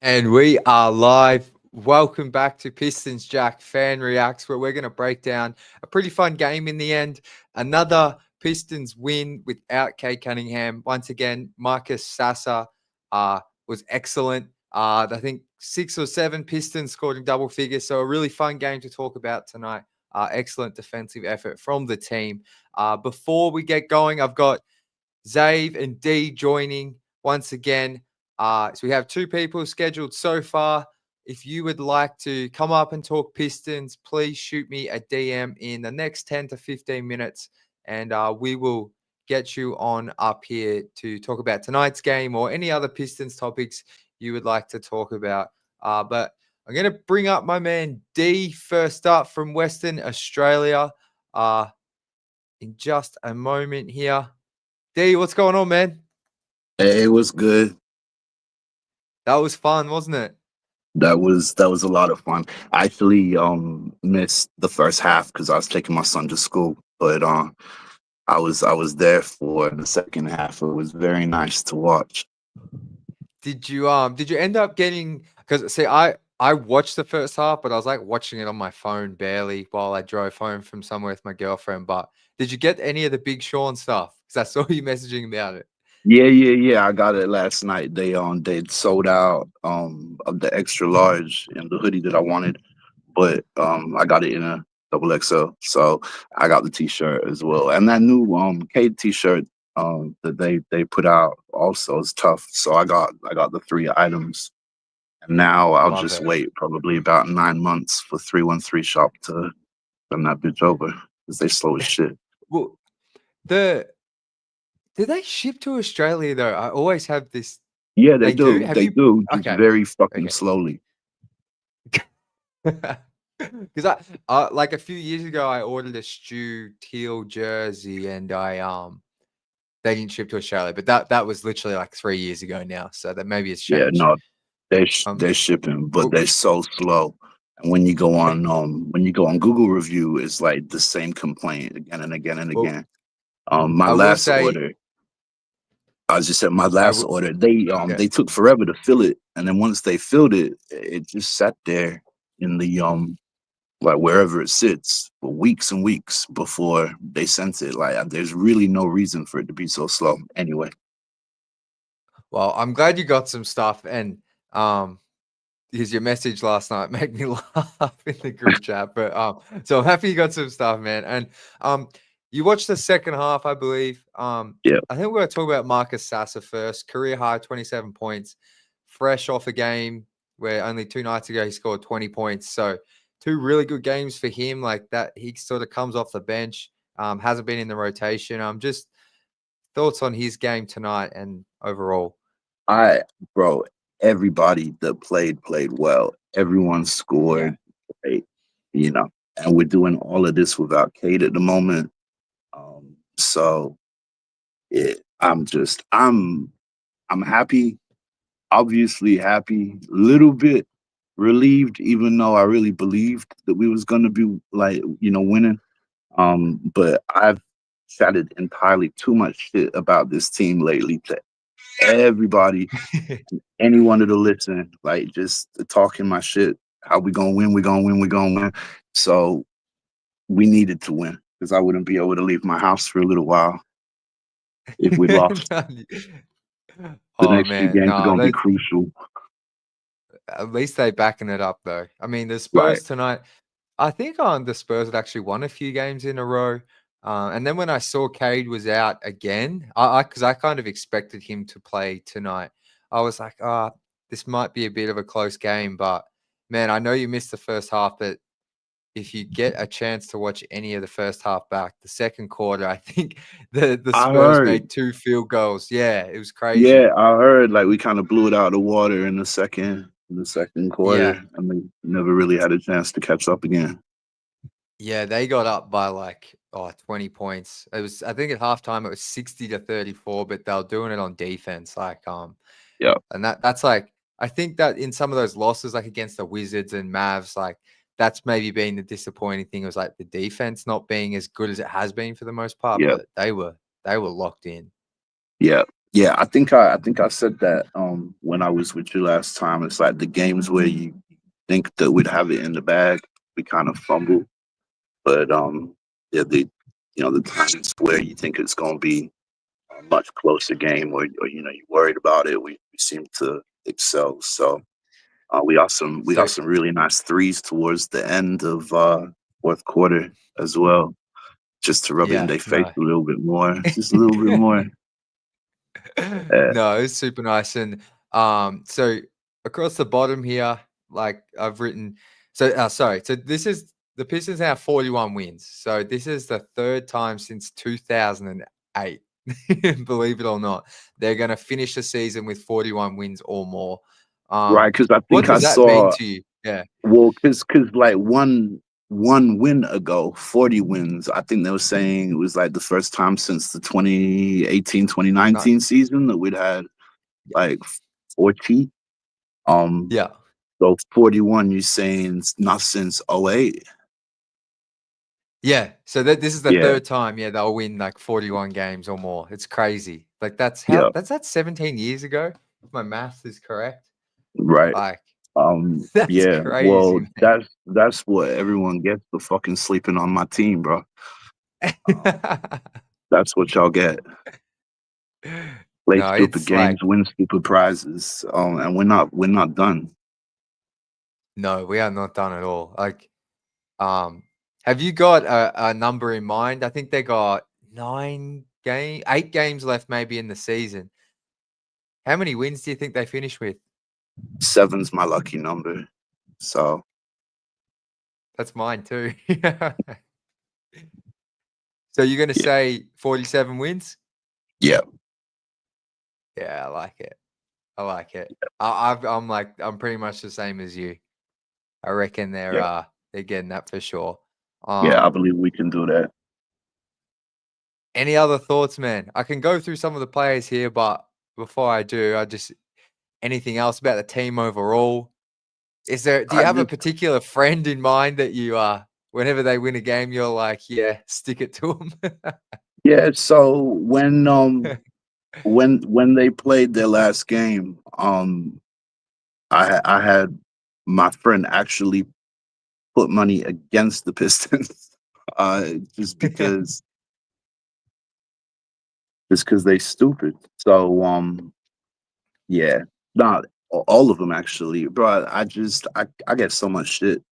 And we are live. Welcome back to Pistons Jack Fan Reacts, where we're going to break down a pretty fun game in the end. Another Pistons win without Kate Cunningham. Once again, Marcus Sasser was excellent. I think 6 or 7 Pistons scored in double figures. So a really fun game to talk about tonight. Excellent defensive effort from the team. Before we get going, I've got Zave and D joining once again. So we have 2 people scheduled so far. If you would like to come up and talk Pistons, please shoot me a DM in the next 10 to 15 minutes, and we will get you on up here to talk about tonight's game or any other Pistons topics you would like to talk about. But I'm going to bring up my man D first up from Western Australia in just a moment here. D, what's going on, man? Hey, it was good. That was fun, wasn't it? That was a lot of fun. I actually missed the first half because I was taking my son to school, but I was there for the second half. It was very nice to watch. Did you end up getting, because see, I watched the first half, but I was like watching it on my phone barely while I drove home from somewhere with my girlfriend. But did you get any of the Big Sean stuff? Because I saw you messaging about it. Yeah. I got it last night. They'd sold out of the extra large and the hoodie that I wanted, but I got it in a double XL. So I got the t-shirt as well. And that new Cade t-shirt that they put out also is tough. So I got the 3 items. And now I'll Love just it. wait probably about 9 months for 313 shop to send that bitch over because they slow as shit. Well, the do they ship to Australia though? I always have this. Yeah, they They do. do. Have They you? do, just Okay. very fucking Okay. slowly. Because like a few years ago, I ordered a Stu Teal jersey, and they didn't ship to Australia, but that was literally like 3 years ago now, so that maybe it's Yeah, changed. no, Um, they're shipping, but well, they're so slow. And when you go on Google review, it's like the same complaint again and again and well, again. My I will last say, order, I just said my I last will, order, yeah. they took forever to fill it, and then once they filled it, it just sat there in the like wherever it sits for weeks and weeks before they sent it. Like there's really no reason for it to be so slow. Anyway, Well, I'm glad you got some stuff, and um, because your message last night made me laugh in the group chat. But so I'm happy you got some stuff, man. And um, you watched the second half, I believe. yeah, I think we're gonna talk about Marcus Sasser first. Career high, 27 points, fresh off a game where only 2 nights ago he scored 20 points. So 2 really good games for him. Like that, he sort of comes off the bench. Hasn't been in the rotation. Just thoughts on his game tonight and overall. I bro, everybody that played well. Everyone Yeah. scored great, you know. And we're doing all of this without Kate at the moment. So I'm happy, obviously happy, little bit relieved, even though I really believed that we was gonna be like, winning. But I've chatted entirely too much shit about this team lately to everybody, anyone that'll listen, like just talking my shit. How we gonna win? We gonna win. We gonna win. So we needed to win because I wouldn't be able to leave my house for a little while if we lost. The Oh next few man, games are no, gonna be they crucial. at least they backing it up though. I mean, the Right. Spurs tonight. I think the Spurs had actually won a few games in a row. And then when I saw Cade was out again, because I kind of expected him to play tonight, I was like, this might be a bit of a close game. But man, I know you missed the first half, but if you get a chance to watch any of the first half back, the second quarter, I think the I Spurs heard. made 2 field goals. Yeah, it was Yeah, crazy. I heard like we kind of blew it out of the water in the second Yeah. quarter. I mean, never really had a chance to catch up again. Yeah, they got up by like 20 points. It was I think at halftime it was 60-34, but they were doing it on defense. Yeah. And that's like I think that in some of those losses, like against the Wizards and Mavs, like that's maybe been the disappointing thing was like the defense not being as good as it has been for the most part, Yeah. but they were locked in. Yeah. Yeah, I think I said that when I was with you last time. It's like the games where you think that we'd have it in the bag, we kind of fumble. But yeah, the times where you think it's gonna be a much closer game, or you're worried about it, we seem to excel. So we So got some really nice threes towards the end of fourth quarter as well, just to rub it in yeah, their face no. a little bit more, just a little bit more. Uh, No, it's super nice. And so across the bottom here, like I've written, so this is the Pistons have 41 wins. So this is the third time since 2008. Believe it or not, they're going to finish the season with 41 wins or more. right, because I What think I does that mean saw. to you? Yeah, Well, because like one win ago, 40 wins. I think they were saying it was like the first time since the 2018 twenty no, nineteen season that we'd had like 40. Um, yeah. so 41, you're saying not since '08. Yeah, so this is the Yeah, third time, yeah, they'll win like 41 games or more. It's crazy. Like yeah, that's 17 years ago, if my math is correct. right. Like, that's Yeah. crazy, Well, man. that's what everyone gets for fucking sleeping on my team, bro. Um, that's what y'all get. Play No, stupid it's like games, win stupid prizes. And we're not done. no, we are not done at all. Like, um, have you got a number in mind? I think they got 8 games left maybe in the season. How many wins do you think they finish with? Seven's my lucky number. So That's mine too. So you're gonna yeah, say 47 wins? yeah, Yeah, I like it. I like it. I'm pretty much the same as you. I reckon yeah, they're getting that for sure. yeah. I Um, believe we can do that. any other thoughts, man? I can go through some of the players here, but before I do, I just anything else about the team overall? Do you I have a just particular friend in mind that you whenever they win a game, you're like, yeah, stick it to them? Yeah. So when they played their last game, I had my friend actually put money against the Pistons, just because they stupid. So yeah, not all of them actually, bro. I get so much shit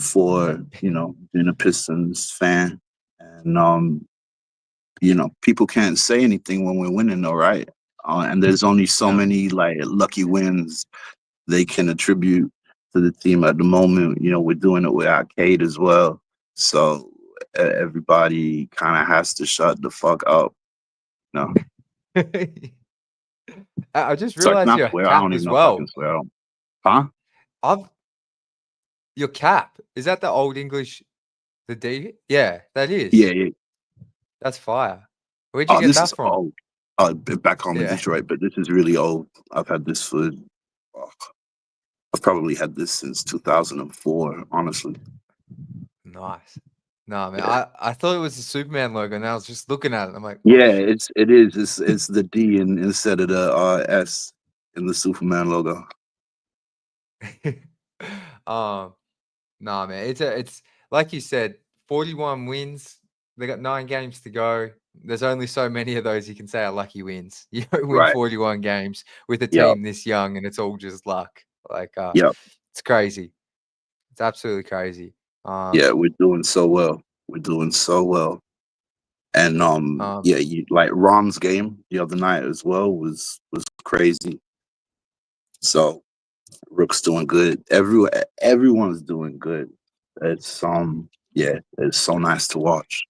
for being a Pistons fan, and people can't say anything when we're winning, though, right? And there's only so No. many like lucky wins they can attribute to the team at the moment. We're doing it with Arcade as well, so everybody kind of has to shut the fuck up. No, I just so I realized cannot your swear. I cap don't even as know if I can well. swear. Huh? I've Your cap, is that the old English, the D? Yeah, that Yeah, is. yeah. That's fire. Where'd you Oh, get this that is from? old. Back home in Yeah, Detroit, but this is really old. I've had this for. Oh, I've probably had this since 2004. Honestly. nice. No, man, Yeah. I thought it was the Superman logo, and I was just looking at it, I'm like, "Oh, Yeah, shit." it is. It's the D instead of the S in the Superman logo. Um, nah, man, it's like you said, 41 wins, they got 9 games to go. There's only so many of those you can say are lucky wins. You don't win Right. 41 games with a Yep. team this young, and it's all just luck. Like, Yep. it's crazy. It's absolutely crazy. Um, Yeah, we're doing so well. We're doing so well. And um, yeah, you like Rom's game the other night as well was crazy. So Rook's doing good. Everyone's doing good. It's yeah, it's so nice to watch.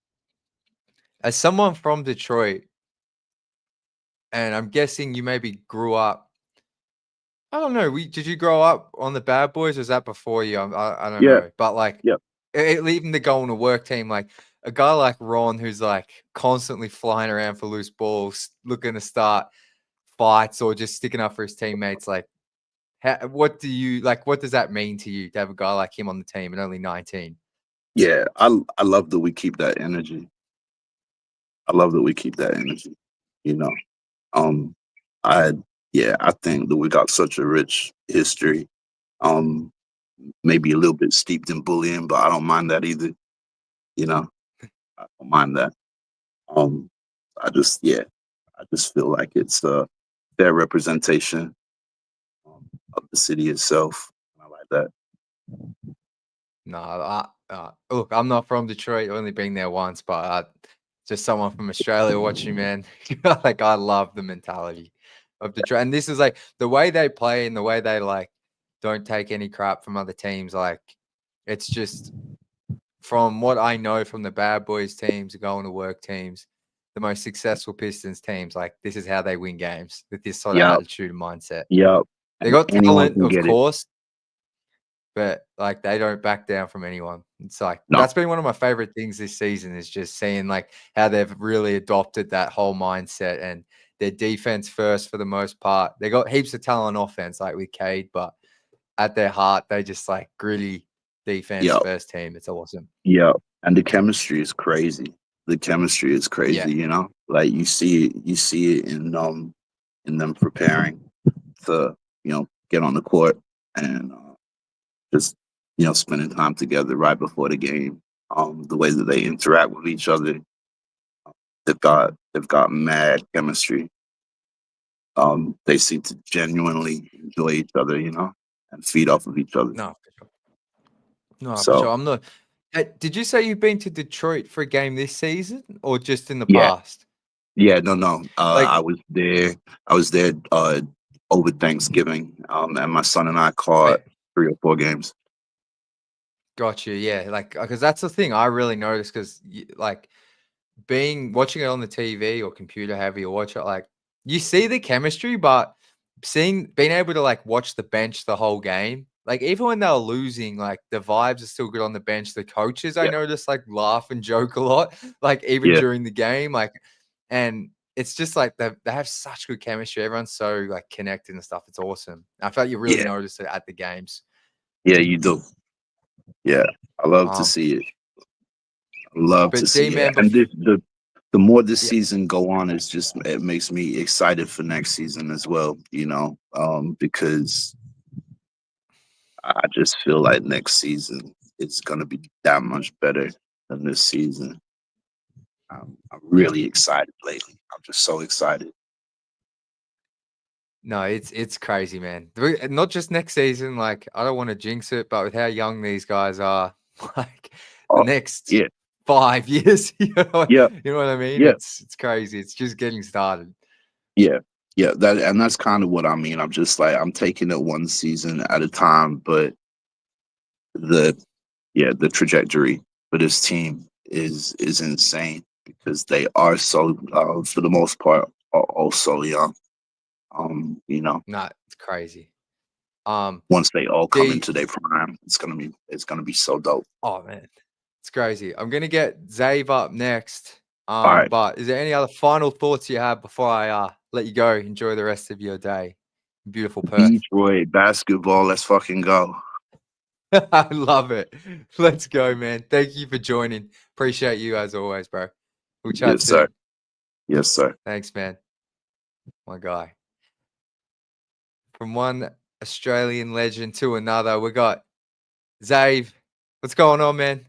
as someone from Detroit, and I'm guessing you maybe grew up. I don't know. Did you grow up on the Bad Boys? Or was that before you? I don't Yeah, know. But like, yeah, even to go on a work team, like a guy like Ron, who's like constantly flying around for loose balls, looking to start fights or just sticking up for his teammates. Like, what do you like? What does that mean to you to have a guy like him on the team and only 19? yeah. I love that we keep that energy. I love that we keep that energy. You know. Um, I I think that we got such a rich history. Um, Maybe a little bit steeped in bullying, but I don't mind that either. You know, I don't mind that. Um, I just feel like it's a fair representation of the city itself. I like that. No, look, I'm not from Detroit. Only been there once, but just someone from Australia watching, man. Like I love the mentality of Detroit, and this is like the way they play and the way they like don't take any crap from other teams. Like it's just from what I know from the bad boys teams, going to work teams, the most successful Pistons teams. Like this is how they win games with this sort of Yep, attitude and mindset. yep. They And got anyone talent, can of get it. course, but like they don't back down from anyone. It's like No, that's been one of my favorite things this season is just seeing like how they've really adopted that whole mindset and their defense first for the most part. They got heaps of talent on offense, like with Cade, but at their heart, they just like gritty defense yep, first team. It's awesome. yep. And the chemistry is crazy. The chemistry is Yeah. crazy. Like you see it in them preparing to get on the court and just spending time together right before the game. The way that they interact with each other, they've got mad chemistry. They seem to genuinely enjoy each other, and feed off of each other. No, for sure. No, for So sure. I'm not. Did you say you've been to Detroit for a game this season or just in the yeah, past? yeah, no, no. Like, I was there. I was there over Thanksgiving, and my son and I caught right, 3 or 4 games. got you. Yeah, like because that's the thing I really noticed because like being watching it on the TV or computer, however you watch it, like you see the chemistry, but being able to like watch the bench the whole game, like even when they were losing, like the vibes are still good on the bench. The coaches I Yeah, noticed like laugh and joke a lot, like even yeah, during the game, like and it's just like they have such good chemistry. Everyone's so like connected and stuff. It's awesome. I felt you really yeah, noticed it at the games. yeah. You do. Yeah, I love to Um, see it. I love to but D see it. man, And the more this yeah, season go on, it makes me excited for next season as well. Because I just feel like next season it's gonna be that much better than this season. I'm yeah. really excited lately. I'm just so excited. No, it's crazy, man. Not just next season, like I don't want to jinx it, but with how young these guys are, like the Oh, next yeah, 5 years, yeah, you know what I mean? yeah, It's crazy. It's just getting started. yeah, yeah. That's kind of what I mean. I'm just like I'm taking it one season at a time, but the the trajectory for this team is insane because they are so for the most part are all so young. No, it's crazy. Once they all come D into their prime, it's gonna be so dope. oh man, it's crazy. I'm gonna get Zave up next. All right, But is there any other final thoughts you have before I let you go? Enjoy the rest of your day. Beautiful Perth. Detroit basketball. Let's fucking go. I love it. Let's go, man. Thank you for joining. Appreciate you as always, bro. We'll chat Yes, sir. soon. Yes, sir. Thanks, man. My guy. From one Australian legend to another, we got Zave. What's going on, man?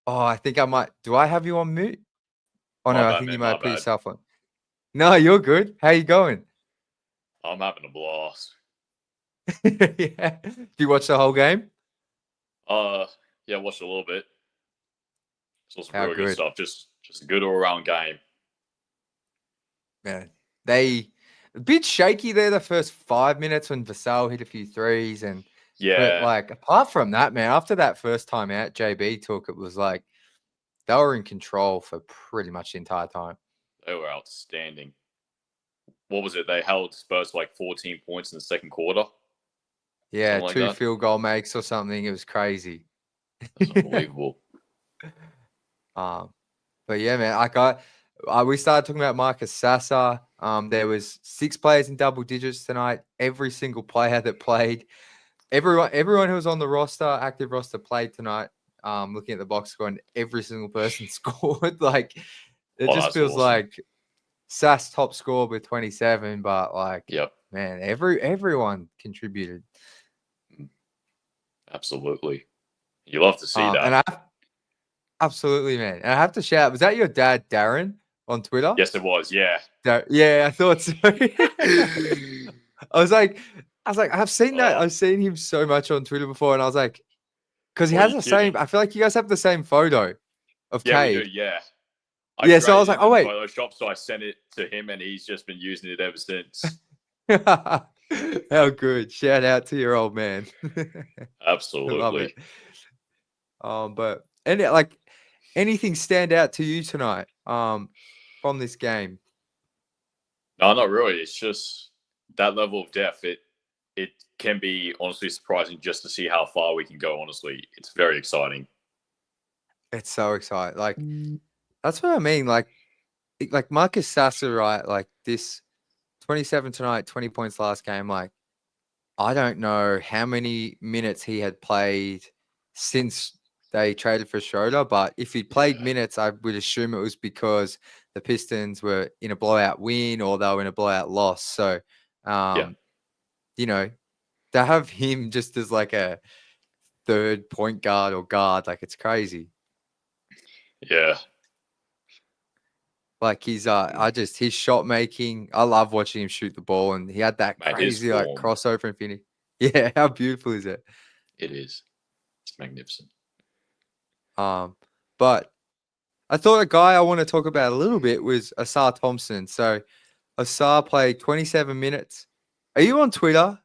Oh, I think I might. Do I have you on mute? Oh My no, I bad, think you man. might My have put bad. yourself on. No, you're good. How you going? I'm having a blast. Yeah. Do you watch the whole game? Uh, yeah, watched a little bit. Saw some How really good good, stuff. Just a good all around game. man. They a bit shaky there the first 5 minutes when Vassell hit a few threes but Yeah, like apart from that, man, after that first time out JB took, it was like they were in control for pretty much the entire time. they were outstanding. What was it? They held Spurs to like 14 points in the second quarter, Yeah, something like two that. field goal makes or something. It was crazy. That's unbelievable. um, but yeah, man, we started talking about Marcus Sasser. There was 6 players in double digits tonight. Every single player that played, everyone who was on the roster, active roster, played tonight. Looking at the box score, and every single person scored. Like it Oh, just that's feels awesome. like Sass top scorer with 27, but like, Yep. man, everyone contributed. Absolutely. You love to see that. And absolutely, man. And I have to shout, was that your dad, Darren, on Twitter? Yes, it was. Yeah. Yeah, I thought so. I was like, I've seen that. Oh. I've seen him so much on Twitter before, and I was like, because he What are has you the same. kidding? I feel like you guys have the same photo of Yeah, we do. Cade. Yeah. Yeah, so I was created like, oh it in wait. Photoshop, so I sent it to him, and he's just been using it ever since. How good! Shout out to your old man. I Absolutely. love it. But anything stand out to you tonight? From this game. No, not really. It's just that level of depth. It can be honestly surprising just to see how far we can go. Honestly, it's very exciting. It's so exciting. Like that's what I mean. Like Marcus Sasser, right? Like this 27 tonight, 20 points last game. Like I don't know how many minutes he had played since they traded for Schroeder, but if he played minutes, I would assume it was because the Pistons were in a blowout win or they were in a blowout loss. So, you know, to have him just as like a third point guard or guard, like it's crazy. Yeah. Like his shot making. I love watching him shoot the ball, and he had that crazy like crossover and finish. Yeah, how beautiful is it? It is. It's magnificent. But I thought a guy I want to talk about a little bit was Asar Thompson. So Asar played 27 minutes. Are you on Twitter,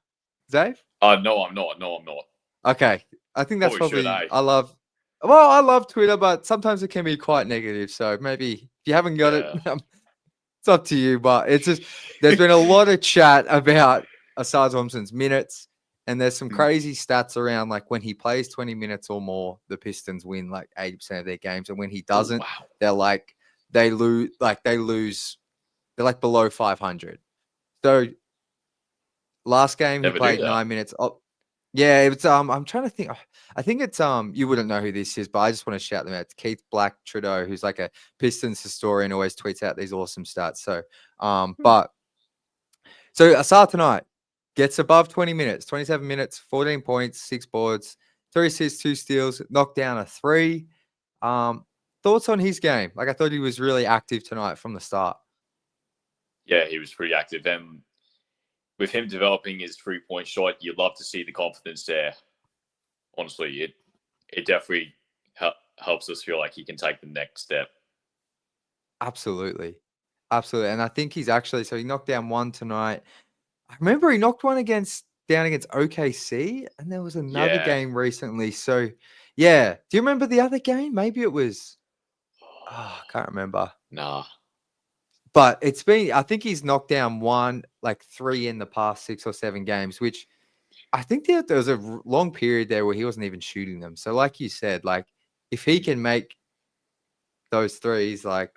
Dave? No, I'm not. No, I'm not. Okay. I think that's Probably probably should, I love Twitter, but sometimes it can be quite negative. So maybe if you haven't got it, it's up to you. But it's just there's been a lot of chat about Asar Thompson's minutes. And there's some crazy stats around like when he plays 20 minutes or more, the Pistons win like 80% of their games. And when he doesn't, they lose. They're like below 500. So last game he played 9 minutes. Oh, yeah, it's I'm trying to think. I think it's you wouldn't know who this is, but I just want to shout them out. It's Keith Black Trudeau, who's like a Pistons historian, always tweets out these awesome stats. So so Asar tonight gets above 20 minutes, 27 minutes, 14 points, 6 boards, 3 assists, 2 steals, knocked down a 3. Thoughts on his game? Like I thought he was really active tonight from the start. Yeah, he was pretty active. And with him developing his 3-point shot, you'd love to see the confidence there. Honestly, it definitely helps us feel like he can take the next step. Absolutely. And I think he's actually, so he knocked down 1 tonight. I remember he knocked one down against OKC, and there was another game recently. So, yeah. Do you remember the other game? Maybe it was. I can't remember. Nah. But I think he's knocked down 3 in the past 6 or 7 games, which I think there was a long period there where he wasn't even shooting them. So, like you said, like if he can make those threes, like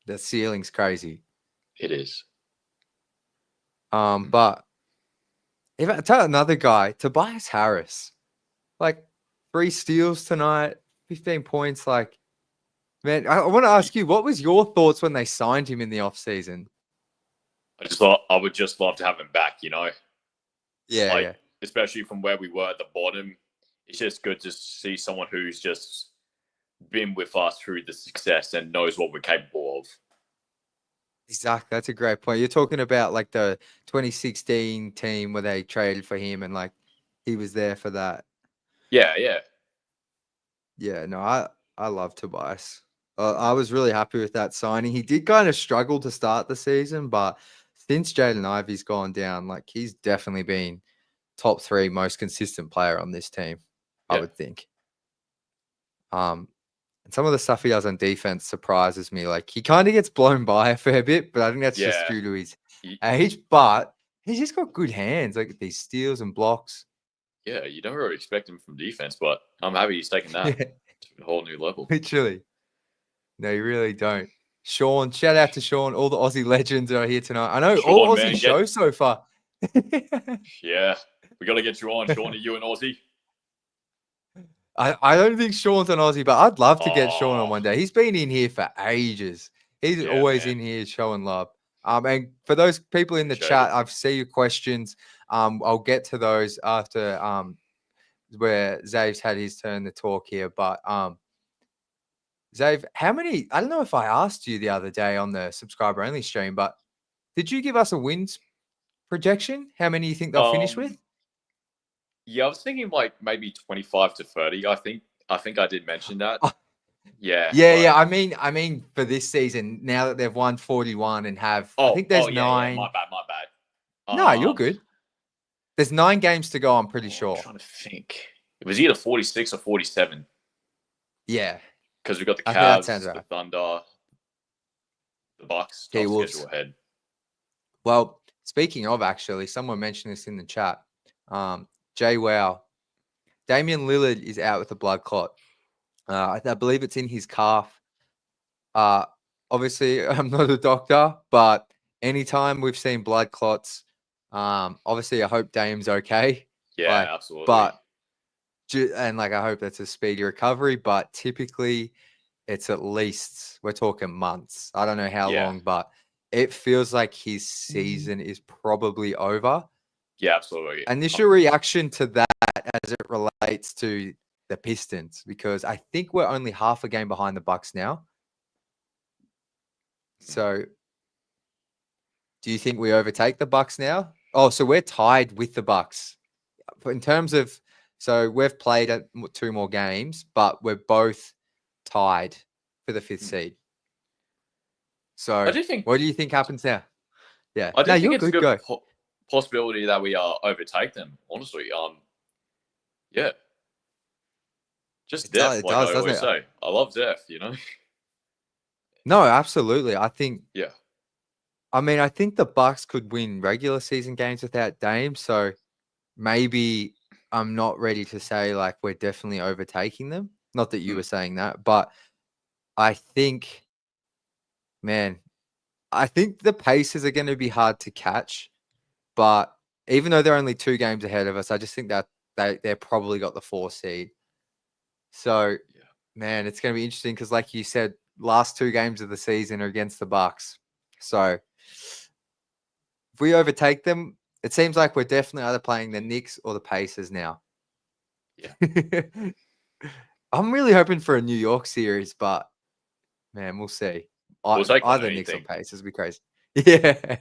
the ceiling's crazy. It is. But if I tell another guy, Tobias Harris, like 3 steals tonight, 15 points. Like, man, I want to ask you, what was your thoughts when they signed him in the offseason? I just thought I would just love to have him back, you know? Yeah. Especially from where we were at the bottom. It's just good to see someone who's just been with us through the success and knows what we're capable of. Exactly. That's a great point. You're talking about like the 2016 team where they traded for him and like he was there for that. Yeah. Yeah, no, I love Tobias. I was really happy with that signing. He did kind of struggle to start the season, but since Jaden Ivey's gone down, like he's definitely been top 3 most consistent player on this team, I would think. And some of the stuff he does on defense surprises me. Like he kind of gets blown by a fair bit, but I think that's just due to his age. But he's just got good hands, like these steals and blocks. Yeah, you don't really expect him from defense, but I'm happy he's taken that to a whole new level. Literally. No, you really don't. Sean, shout out to Sean, all the Aussie legends are here tonight. I know Sean, all Aussie shows so far. Yeah, we got to get you on, Sean. Are you an Aussie? I don't think Sean's an Aussie, but I'd love to get Sean on one day. He's been in here for ages. He's Yeah, always man. in here showing love. And for those people in the Appreciate chat, it. I've seen your questions. I'll get to those after where Zave's had his turn to talk here. But Zave, how many? I don't know if I asked you the other day on the subscriber only stream, but did you give us a wins projection? How many you think they'll finish with? Yeah, I was thinking like maybe 25 to 30. I think I did mention that. Oh, Yeah. yeah. I mean, for this season, now that they've won 41 and have, I think there's yeah. 9. My bad. No, you're good. There's 9 games to go. I'm pretty I'm sure. trying to think. It was either 46 or 47 Yeah, because we've got the I think that sounds Cavs, the right. Thunder, the Bucks. Tough T-Wolves. schedule ahead. Well, speaking of, actually, someone mentioned this in the chat. Jay Wow, Damian Lillard is out with a blood clot. I believe it's in his calf. Obviously, I'm not a doctor, but anytime we've seen blood clots, obviously I hope Dame's okay. Yeah, absolutely. But and like I hope that's a speedy recovery. But typically, it's at least we're talking months. I don't know how long, but it feels like his season is probably over. Yeah, absolutely. Initial reaction to that as it relates to the Pistons, because I think we're only half a game behind the Bucks now. So do you think we overtake the Bucks now? Oh, so we're tied with the Bucks. In terms of, so we've played 2 more games, but we're both tied for the 5th seed. So I do think. What do you think happens now? Yeah. I do think you're it's good. a good Go. possibility that we overtake them. Honestly, yeah. Just depth, It like does, I doesn't always it? say. I love depth. No, absolutely. I think. Yeah. I mean, I think the Bucks could win regular season games without Dame. So maybe I'm not ready to say like we're definitely overtaking them. Not that you were saying that, but I think, man, I think the Pacers are going to be hard to catch. But even though they're only 2 games ahead of us, I just think that they're probably got the 4 seed. So, man, it's going to be interesting because, like you said, last 2 games of the season are against the Bucks. So, if we overtake them, it seems like we're definitely either playing the Knicks or the Pacers now. Yeah. I'm really hoping for a New York series, but man, we'll see. We'll take on Either Knicks or anything. Pacers would be crazy. Yeah,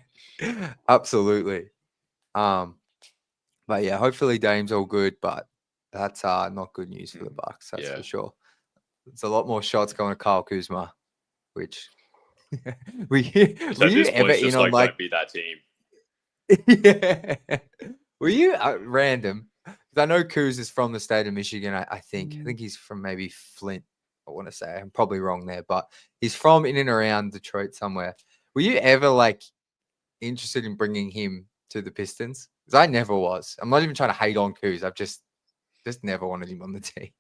absolutely. But yeah, hopefully Dame's all good, but that's not good news for the Bucks. That's for sure. There's a lot more shots going to Kyle Kuzma, which were you ever in on like don't be that team. Yeah. Were you random? Because I know Kuz is from the state of Michigan. I think he's from maybe Flint. I want to say I'm probably wrong there, but he's from in and around Detroit somewhere. Were you ever like interested in bringing him to the Pistons? Because I never was. I'm not even trying to hate on Kuz. I've just never wanted him on the team.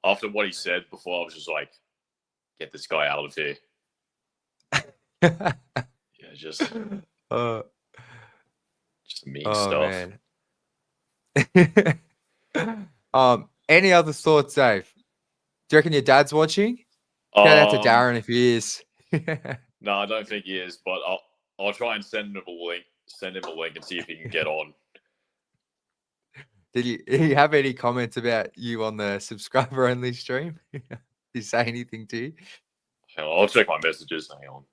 After what he said before, I was just like, get this guy out of here. Yeah, just mean stuff. Man. Any other thoughts, Dave? Do you reckon your dad's watching? Shout out to Darren if he is. No, I don't think he is, but I'll try and send him a link. Send him a link and see if he can get on. Did you have any comments about you on the subscriber only stream? Did he say anything to you? Hang on, I'll check my messages. Hang on.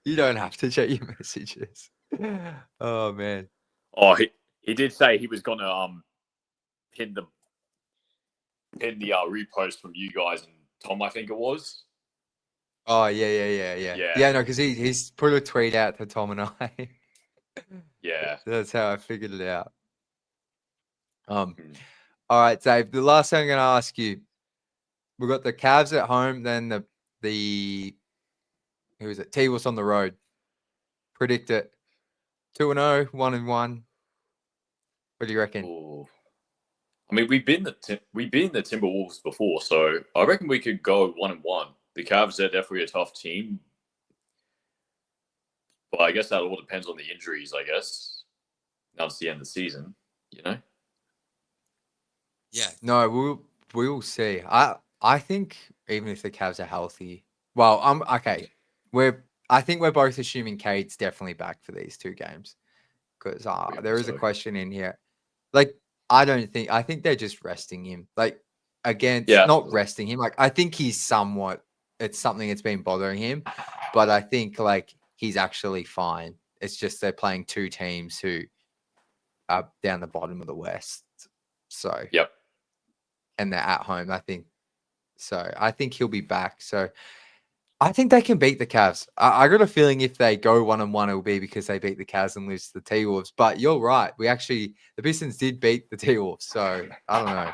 You don't have to check your messages. Oh man. Oh, he did say he was gonna pin the repost from you guys and Tom, I think it was. Oh yeah. No, because he's put a tweet out to Tom and I. Yeah. That's how I figured it out. All right, Dave. The last thing I'm going to ask you, we've got the Cavs at home, then the who is it? T-Wolves on the road. Predict it. 2-0, 1-1. What do you reckon? Ooh. I mean, we've been the Timberwolves before, so I reckon we could go 1-1. The Cavs are definitely a tough team, but I guess that all depends on the injuries. I guess now it's the end of the season, Yeah. No, we will see. I I think even if the Cavs are healthy, well, I'm okay. I think we're both assuming Cade's definitely back for these 2 games because there is a question in here. Like, I think they're just resting him. Like, Yeah, not resting him. Like, I think it's something that's been bothering him, but I think like he's actually fine. It's just they're playing 2 teams who are down the bottom of the West. So, Yep. and they're at home. I think he'll be back. So I think they can beat the Cavs. I got a feeling if they go 1-1, it will be because they beat the Cavs and lose to the T-Wolves. But you're right. The Pistons did beat the T-Wolves. So I don't know.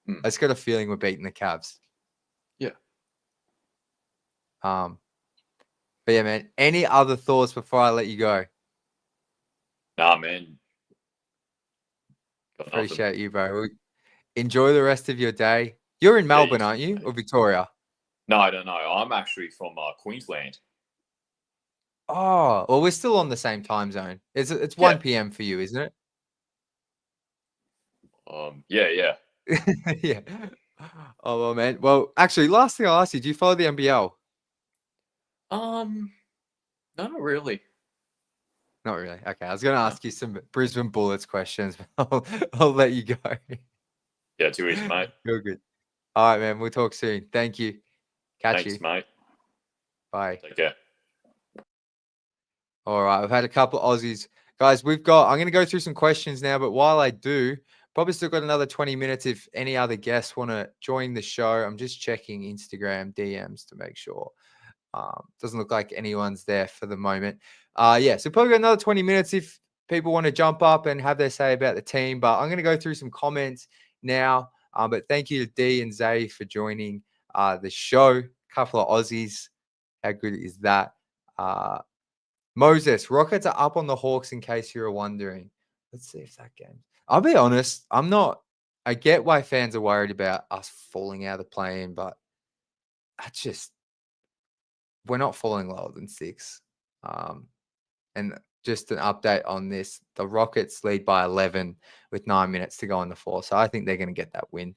I just got a feeling we're beating the Cavs. Yeah. But yeah, man. Any other thoughts before I let you go? Nah, man. Got nothing. Appreciate you, bro. Enjoy the rest of your day. You're in Melbourne, aren't you? Or Victoria? No, I don't know. I'm actually from Queensland. Oh, well, we're still on the same time zone. It's 1 p.m. for you, isn't it? Yeah. Yeah. Oh, well, man. Well, actually, last thing I'll ask you, do you follow the NBL? No, not really. Not really. Okay, I was going to ask you some Brisbane Bullets questions, but I'll let you go. Yeah, too easy, mate. You're good. All right, man. We'll talk soon. Thank you. Catch Thanks, you. mate. Bye. Take care. All right, I've had a couple of Aussies. Guys, I'm going to go through some questions now, but while I do, probably still got another 20 minutes if any other guests want to join the show. I'm just checking Instagram DMs to make sure. Doesn't look like anyone's there for the moment. So probably got another 20 minutes if people want to jump up and have their say about the team. But I'm going to go through some comments now. But thank you to D and Zay for joining the show. A couple of Aussies. How good is that? Moses, Rockets are up on the Hawks in case you were wondering. Let's see if that game. I'll be honest, I'm not. I get why fans are worried about us falling out of the play-in, but we're not falling lower than 6. And just an update on this: the Rockets lead by 11 with 9 minutes to go on the 4. So I think they're going to get that win.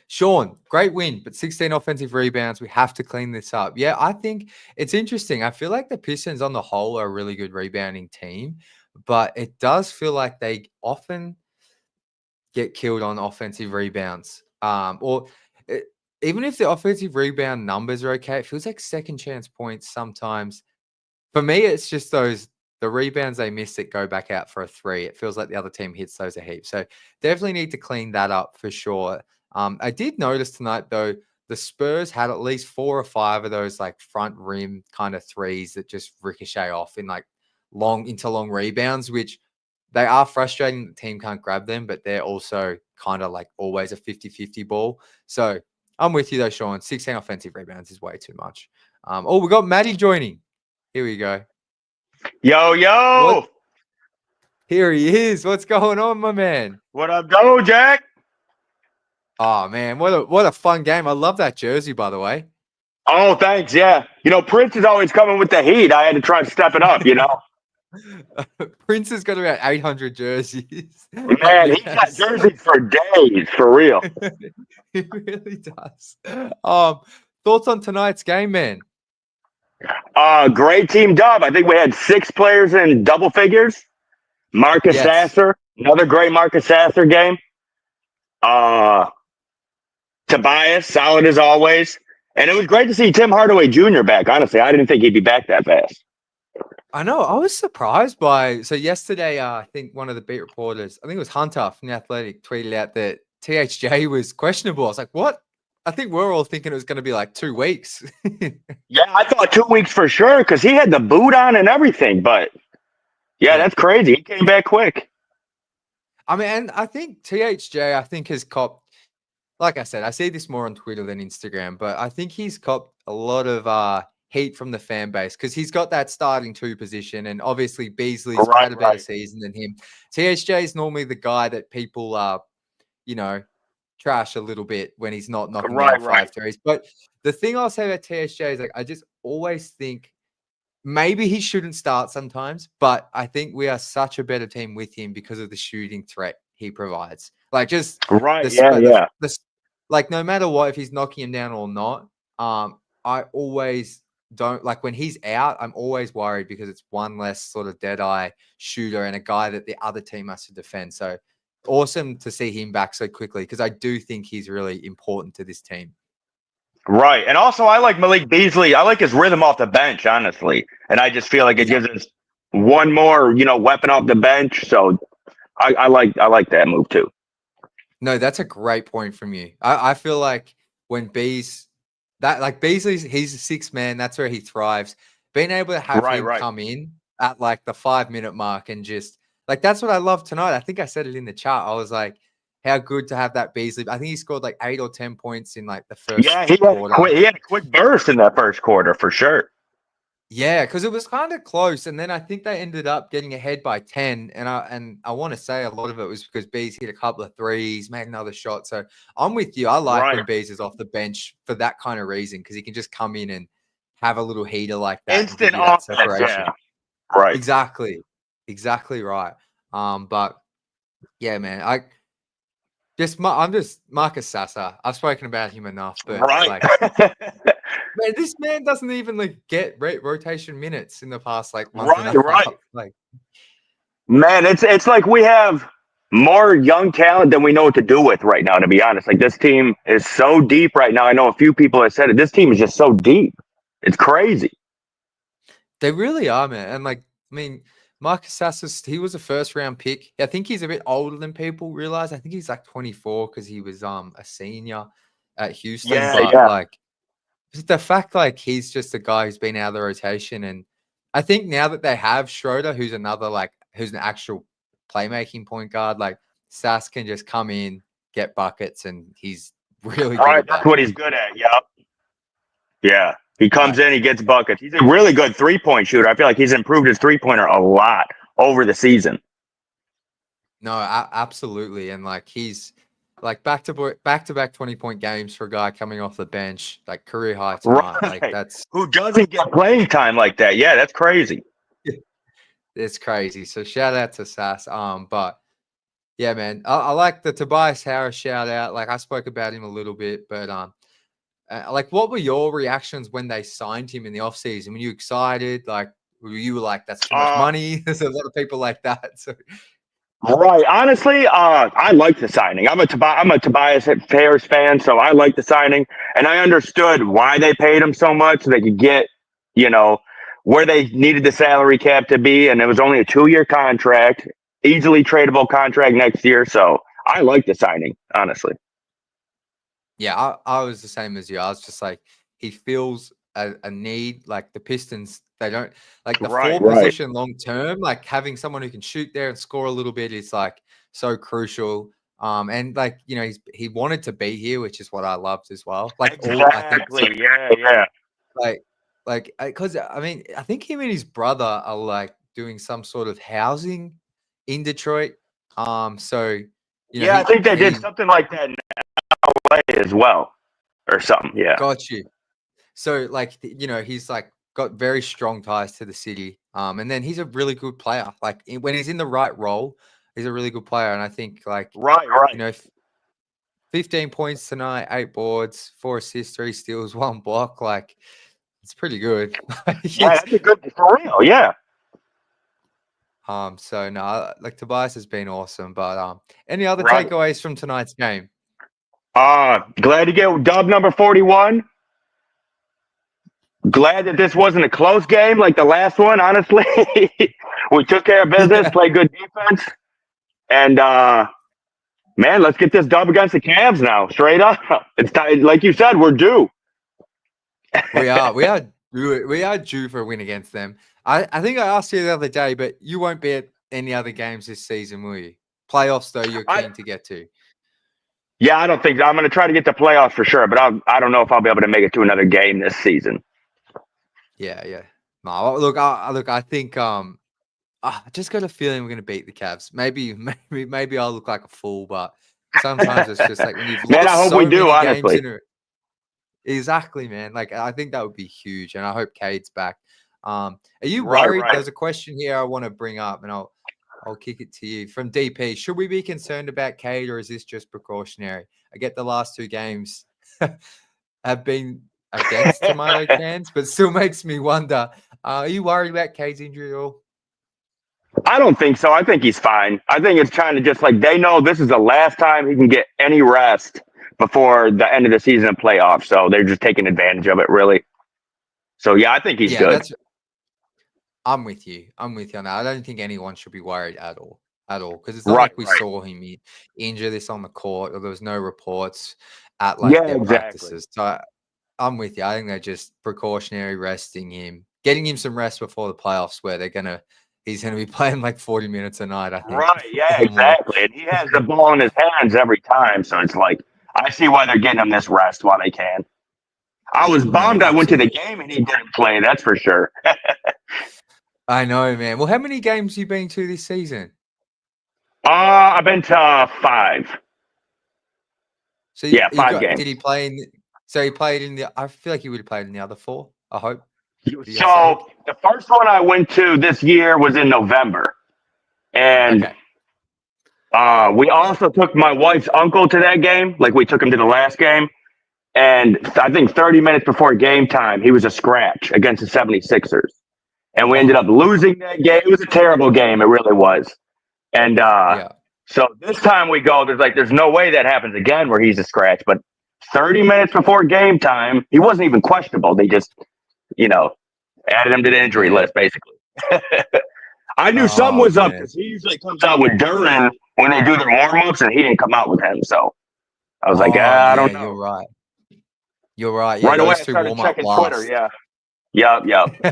Sean, great win, but 16 offensive rebounds. We have to clean this up. Yeah, I think it's interesting. I feel like the Pistons on the whole are a really good rebounding team, but it does feel like they often get killed on offensive rebounds. Even if the offensive rebound numbers are okay, it feels like second chance points sometimes. For me, it's just the rebounds they miss that go back out for a 3. It feels like the other team hits those a heap. So definitely need to clean that up for sure. I did notice tonight, though, the Spurs had at least 4 or 5 of those like front rim kind of 3s that just ricochet off in like long rebounds, which they are frustrating. The team can't grab them, but they're also kind of like always a 50-50 ball. So I'm with you though, Sean. 16 offensive rebounds is way too much. We got Maddie joining. Here we go. Yo. Here he is. What's going on, my man? What up, though, Jack? Oh man, what a fun game. I love that jersey, by the way. Oh, thanks. Yeah. Prince is always coming with the heat. I had to try to step it up, Prince has got about 800 jerseys. Man, he's got jerseys for days, for real. He really does. Thoughts on tonight's game, man? Great team dub. I think we had 6 players in double figures. Marcus Sasser, another great Marcus Sasser game. Tobias, solid as always. And it was great to see Tim Hardaway Jr. back. Honestly, I didn't think he'd be back that fast. I know. I was surprised so yesterday, I think one of the beat reporters, I think it was Hunter from The Athletic, tweeted out that THJ was questionable. I was like, what? I think we're all thinking it was going to be like 2 weeks. Yeah, I thought 2 weeks for sure because he had the boot on and everything. But yeah, that's crazy. He came back quick. I mean, and I think THJ, has copped, like I said, I see this more on Twitter than Instagram, but I think he's copped a lot of heat from the fan base because he's got that starting 2 position, and obviously Beasley's had a better season than him. THJ is normally the guy that people trash a little bit when he's not knocking down 5 threes. But the thing I'll say about THJ is like I just always think maybe he shouldn't start sometimes, but I think we are such a better team with him because of the shooting threat he provides. Like just like no matter what, if he's knocking him down or not, I always don't like when he's out. I'm always worried because it's one less sort of dead eye shooter and a guy that the other team has to defend. So awesome to see him back so quickly because I do think he's really important to this team. Right. And also, I like Malik Beasley. I like his rhythm off the bench, honestly. And I just feel like it gives us one more, weapon off the bench. So I like that move too. No, that's a great point from you. I feel like when Beasley's he's a 6 man, that's where he thrives. Being able to have him come in at like the 5-minute mark and just like that's what I love tonight. I think I said it in the chat. I was like, how good to have that Beasley. I think he scored like 8 or 10 points in like the first quarter. He had a quick burst in that first quarter for sure. Yeah, because it was kind of close, and then I think they ended up getting ahead by 10. And I want to say a lot of it was because Bees hit a couple of threes, made another shot. So I'm with you. I like when Bees is off the bench for that kind of reason because he can just come in and have a little heater like that. Instant offense, yeah. Right. Exactly right. But yeah, man, I'm just Marcus Sasser. I've spoken about him enough, but man, this man doesn't even like get rotation minutes in the past like month and a half. Like, man, it's like we have more young talent than we know what to do with right now. To be honest, like this team is so deep right now. I know a few people have said it. This team is just so deep. It's crazy. They really are, man. And like, I mean, Marcus Sasser, he was a first-round pick. I think he's a bit older than people realize. I think he's like 24 because he was a senior at Houston. Like the fact like he's just a guy who's been out of the rotation. And I think now that they have Schroeder, who's an actual playmaking point guard, like Sass can just come in, get buckets, and he's really good at that. That's what he's good at. Yep. Yeah. He comes in, he gets buckets. He's a really good three-point shooter. I feel like he's improved his three-pointer a lot over the season. No, absolutely. And like he's like back-to-back 20-point games for a guy coming off the bench, like career high tonight. Like that's who doesn't get playing time like that. Yeah, that's crazy. It's crazy. So shout out to Sass. But yeah, man, I like the Tobias Harris shout out. Like I spoke about him a little bit, but like, what were your reactions when they signed him in the offseason? Were you excited? Like, were you like, that's too much money? There's a lot of people like that. So. Right. Honestly, I like the signing. I'm a Tobias Harris fan, so I like the signing. And I understood why they paid him so much so they could get, where they needed the salary cap to be. And it was only a 2-year contract, easily tradable contract next year. So I like the signing, honestly. Yeah, I was the same as you. I was just like, he feels a need. Like the Pistons, they don't like the position long term. Like having someone who can shoot there and score a little bit is like so crucial. And like he wanted to be here, which is what I loved as well. Like exactly, yeah. Like because I mean, I think him and his brother are like doing some sort of housing in Detroit. So I think they did something like that in LA as well, or something. Yeah, got you. So like he's like got very strong ties to the city. And then he's a really good player. Like when he's in the right role, he's a really good player. And I think like 15 points tonight, 8 boards, 4 assists, 3 steals, 1 block. Like it's pretty good. Yeah, that's a good for real. Yeah. So no, like Tobias has been awesome. But any other takeaways from tonight's game? Glad to get dub number 41. Glad that this wasn't a close game like the last one, honestly. We took care of business, played good defense. And man, let's get this dub against the Cavs now. Straight up. It's time, like you said, we're due. We are due for a win against them. I think I asked you the other day, but you won't be at any other games this season, will you? Playoffs, though, you're keen to get to. Yeah, I don't think I'm going to try to get to playoffs for sure, but I don't know if I'll be able to make it to another game this season. Yeah. No, look, I think I just got a feeling we're going to beat the Cavs. Maybe I'll look like a fool, but sometimes it's just like when you've lost I hope so we do, many honestly. games Exactly, man. Like I think that would be huge, and I hope Cade's back. Are you worried? There's a question here I want to bring up, and I'll kick it to you from DP. Should we be concerned about Cade, or is this just precautionary? I get the last 2 games have been against tomato cans, but still makes me wonder. Are you worried about Cade's injury at all? I don't think so. I think he's fine. I think it's trying to just like they know this is the last time he can get any rest before the end of the season and playoffs. So they're just taking advantage of it, really. So yeah, I think he's good. I'm with you. I'm with you on that. I don't think anyone should be worried at all. Because it's not like we saw him injure this on the court, or there was no reports at their practices. So I'm with you. I think they're just precautionary resting him, getting him some rest before the playoffs, where he's gonna be playing like 40 minutes a night, I think. Right, yeah, exactly. And he has the ball in his hands every time. So it's like I see why they're getting him this rest while they can. I was bummed I went to the game and he didn't play, that's for sure. I know, man. Well, how many games have you been to this season? I've been to 5. So 5 games. Did he play so he played in I feel like he would have played in the other 4, I hope. So the first one I went to this year was in November. And we also took my wife's uncle to that game. Like we took him to the last game. And I think 30 minutes before game time, he was a scratch against the 76ers. And we ended up losing that game. It was a terrible game. It really was. And so this time we go, there's no way that happens again where he's a scratch. But 30 minutes before game time, he wasn't even questionable. They just, added him to the injury list, basically. I knew something was up because he usually comes out with Duran when they do their warm-ups, and he didn't come out with him. So I was like, I don't know. You're right. Yeah, right away, I started checking Twitter. Yeah. Yep.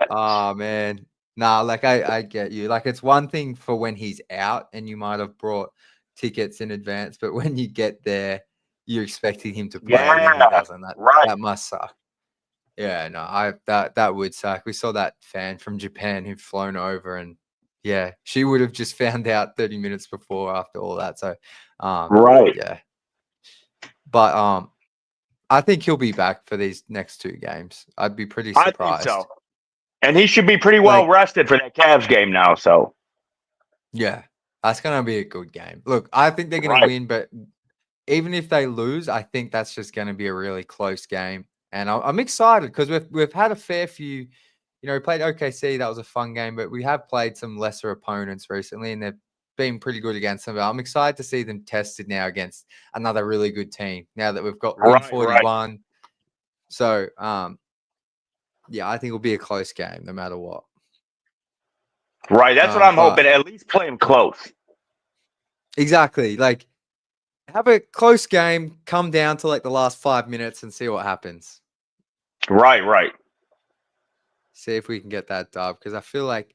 Oh, man. Nah, I get you. It's one thing for when he's out and you might have brought tickets in advance, but when you get there, you're expecting him to play and he doesn't. That must suck. Yeah, no, that would suck. We saw that fan from Japan who'd flown over, and she would have just found out 30 minutes before after all that. So, yeah. But I think he'll be back for these next 2 games. I'd be pretty surprised. I think so. And he should be pretty well rested for that Cavs game now. So, yeah, that's going to be a good game. Look, I think they're going to win, but even if they lose, I think that's just going to be a really close game. And I'm excited because we've had a fair few. We played OKC. That was a fun game, but we have played some lesser opponents recently, and they've been pretty good against them. But I'm excited to see them tested now against another really good team. Now that we've got 141, so I think it'll be a close game no matter what. Right, that's what I'm hoping. At least play them close. Exactly. Have a close game. Come down to the last 5 minutes and see what happens. Right. See if we can get that dub, because I feel like,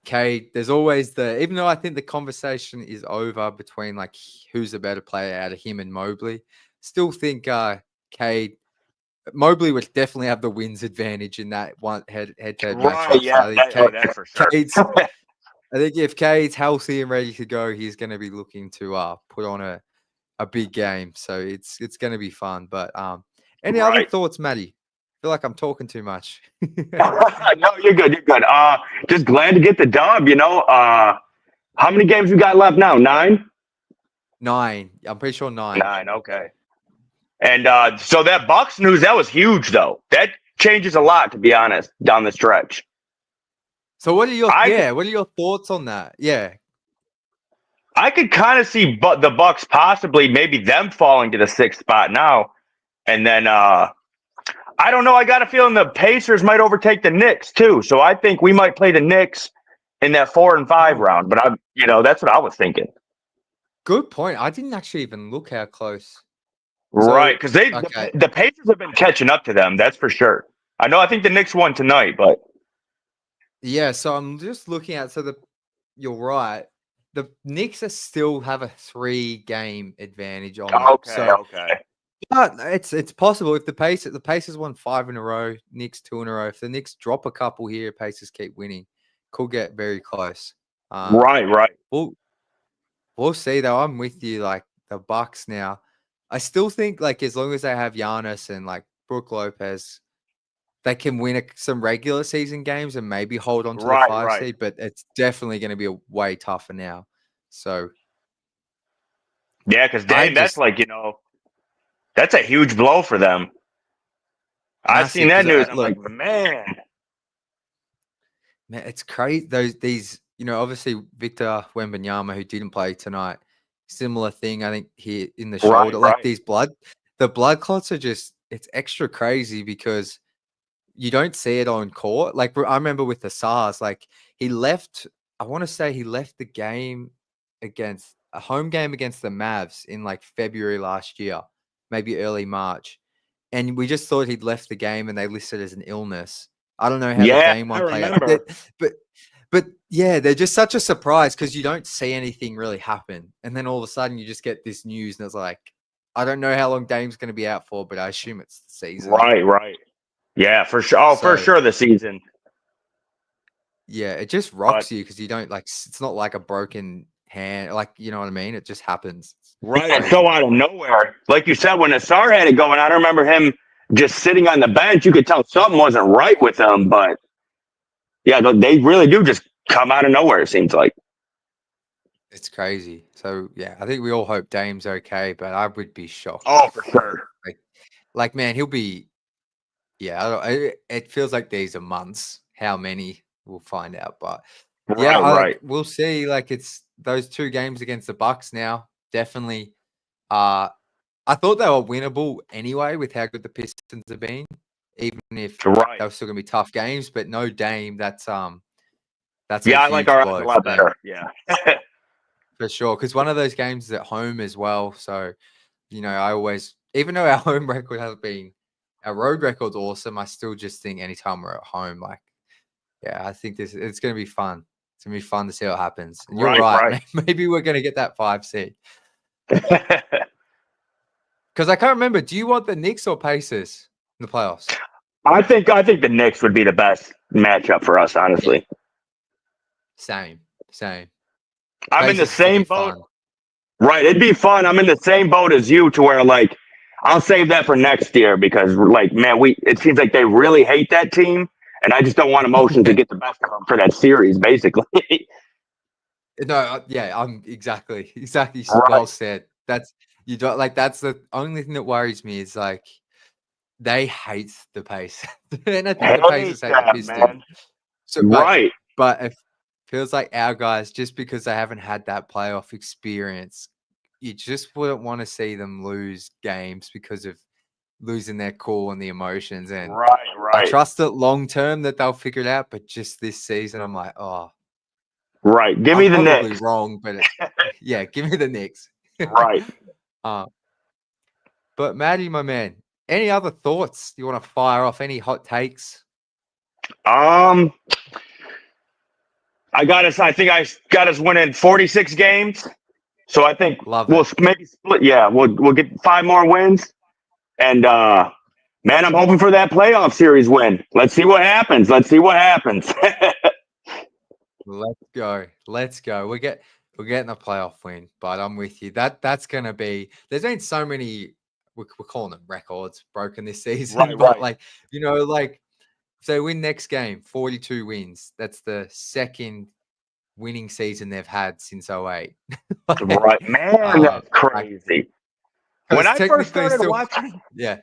Cade, there's always even though I think the conversation is over between who's a better player out of him and Mobley, still think Cade, Mobley would definitely have the wins advantage in that one head-to-head matchup. Yeah, that's for sure. I think if Cade's healthy and ready to go, he's going to be looking to put on a big game. So it's going to be fun. But any other thoughts, Matty? I feel like I'm talking too much. No, you're good. You're good. Just glad to get the dub. How many games we got left now? 9? 9. I'm pretty sure 9. 9. Okay. And so that Bucks news, that was huge, though. That changes a lot, to be honest, down the stretch. So what are your thoughts on that? Yeah. I could kind of see the Bucks possibly maybe them falling to the 6th spot now. And then I don't know. I got a feeling the Pacers might overtake the Knicks too. So I think we might play the Knicks in that 4 and 5 round. But that's what I was thinking. Good point. I didn't actually even look how close. Right, because the Pacers have been catching up to them. That's for sure. I think the Knicks won tonight, but yeah. So I'm just looking at. You're right. The Knicks still have a 3-game advantage on. Okay. But it's possible if the Pacers won 5 in a row, Knicks 2 in a row. If the Knicks drop a couple here, Pacers keep winning, could get very close. Right. We'll see though. I'm with you. The Bucks now, I still think as long as they have Giannis and Brook Lopez, they can win some regular season games and maybe hold on to the Right, 5 right. seed, but it's definitely going to be way tougher now. So Yeah, because I Dame, that's just like, that's a huge blow for them. I seen massive that because news. I'm look, like, man. man, it's crazy. These, obviously Victor Wembanyama, who didn't play tonight, similar thing. I think he in the Right, shoulder, like right. the blood clots are just, it's extra crazy because you don't see it on court. Like I remember with the SARS, like he left. I want to say he left the game against a home game against the Mavs in like February last year, maybe early March, and we just thought he'd left the game, and they listed it as an illness. I don't know how the Yeah, game I one played out, remember. but yeah, they're just such a surprise because you don't see anything really happen, and then all of a sudden you just get this news, and it's like, I don't know how long Dame's going to be out for, but I assume it's the season. Right, right. Yeah, for sure. Oh, for So sure the season. yeah, it just But rocks you because you don't like. It's not like a broken hand, like you know what I mean. It just happens. It's right, it's crazy. so out of nowhere. Like you said, when Asar had it going, I don't remember him just sitting on the bench. You could tell something wasn't right with him. But yeah, they really do just come out of nowhere, it seems like. It's crazy. So yeah, I think we all hope Dame's okay, but I would be shocked. Oh, for sure. Like man, he'll be. Yeah, it feels like these are months. How many we'll find out, but yeah, Right, right. we'll see. Like it's those 2 games against the Bucks now. Definitely. I thought they were winnable anyway with how good the Pistons have been, even if Right. they were still gonna be tough games. But no Dame, that's a Yeah, I like huge our odds blow a for lot them better. Yeah. for sure. Because one of those games is at home as well. So I always, even though our home record has been, our road record's awesome, I still just think anytime we're at home, like, yeah, I think it's gonna be fun. It's gonna be fun to see what happens. And you're Right, right, right. maybe we're gonna get that 5 seed. Because I can't remember. Do you want the Knicks or Pacers in the playoffs? I think the Knicks would be the best matchup for us, honestly. Same. I'm in the Pacers is gonna same be boat. fun. Right, it'd be fun. I'm in the same boat as you, to where like I'll save that for next year because like man, it seems like they really hate that team, and I just don't want emotions to get the best of them for that series, basically. No, yeah, I'm exactly Right. well said. That's you don't like. That's the only thing that worries me is like they hate the Pacers, and I think the Hate Pacers hate the that, Pistons. man. So Right. but it feels like our guys, just because they haven't had that playoff experience, you just wouldn't want to see them lose games because of losing their cool and the emotions. And Right, I right. trust it long term that they'll figure it out. But just this season, I'm like, oh, Right. Give I'm me the probably Knicks. wrong, but yeah, give me the Knicks. Right. But Maddie, my man, any other thoughts you want to fire off? Any hot takes? I think I got us winning 46 games. So I think Love we'll it. maybe split. Yeah, we'll get 5 more wins. And man, I'm hoping for that playoff series win. Let's see what happens. Let's Let's go. We're getting a playoff win, but I'm with you. That's gonna be. There's been so many. We're calling them records broken this season, Right, but right. like like if they win next game, 42 wins. That's the second winning season they've had since 08. Right, man, that's crazy. When I first started watching, yeah.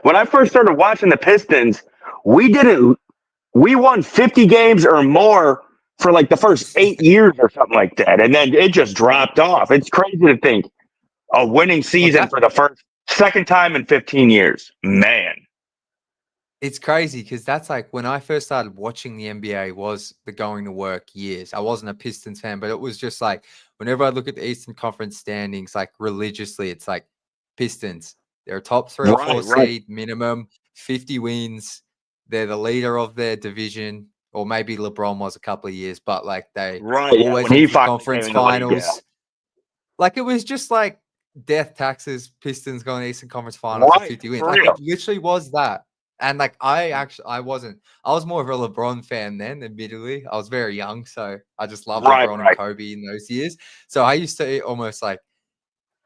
When I first started watching the Pistons, we won 50 games or more for like the first 8 years or something like that, and then it just dropped off. It's crazy to think a winning season for the second time in 15 years, man. It's crazy because that's like when I first started watching the NBA was the going to work years. I wasn't a Pistons fan, but it was just like whenever I look at the Eastern Conference standings, like religiously, it's like Pistons. They're a top 3 or 4 seed minimum, 50 wins. They're the leader of their division, or maybe LeBron was a couple of years, but like they always when he into finally conference came in the league, finals. Like it was just like death taxes, Pistons going to Eastern Conference finals for 50 wins. Like it literally was that. And like I was more of a LeBron fan then, admittedly. I was very young, so I just loved LeBron and Kobe in those years. So I used to almost like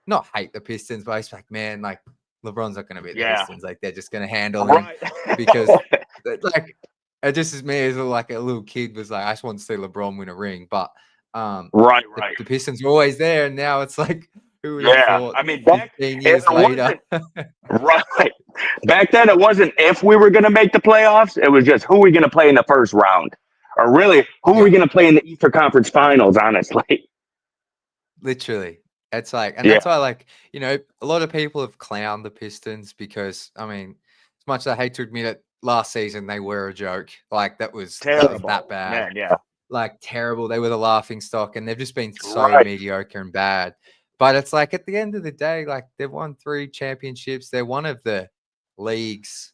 not hate the Pistons, but I was like, man, like LeBron's not going to beat the Pistons. Like they're just going to handle him because like it just as me as like a little kid was like, I just want to see LeBron win a ring, but Right. the Pistons are always there, and now it's like, who would have Yeah. thought? I mean, back 15 it years later. wasn't right. Back then, it wasn't if we were going to make the playoffs. It was just who we going to play in the first round, or really who are we Yeah. going to play in the Eastern Conference Finals. Honestly. Literally. It's like, and Yeah. that's why, like, you know, a lot of people have clowned the Pistons because, I mean, as much as I hate to admit it, last season they were a joke. Like, that was Terrible. that bad. Man, yeah. Like, terrible. They were the laughing stock, and they've just been so Right. mediocre and bad. But it's like, at the end of the day, like, they've won 3 championships. They're one of the league's